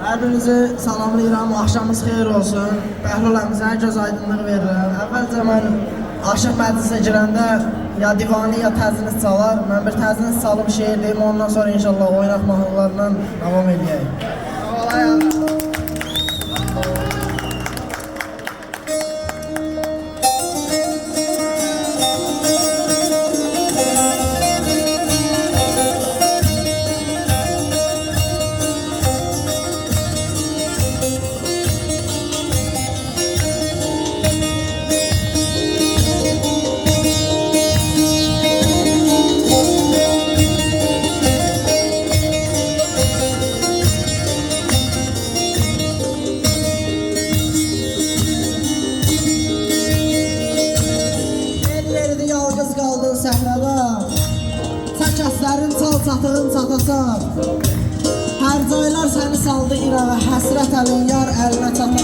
Hər birinizi salamlayıram, axşamınız xeyir olsun. Bəhlul əmizə göz aydınlığı verirəm. Əvvəlcə mən aşıq məclisə girəndə ya divani ya təziniz çalar. Mən bir təziniz çalıb şeir deyim, ondan sonra inşallah oynaq mahnılarla davam edəyək. Səhrada tək əslərin çal çatığın çatasa. Hər caylar səni saldı İrağa, həsrət əlin yar əlinə çata.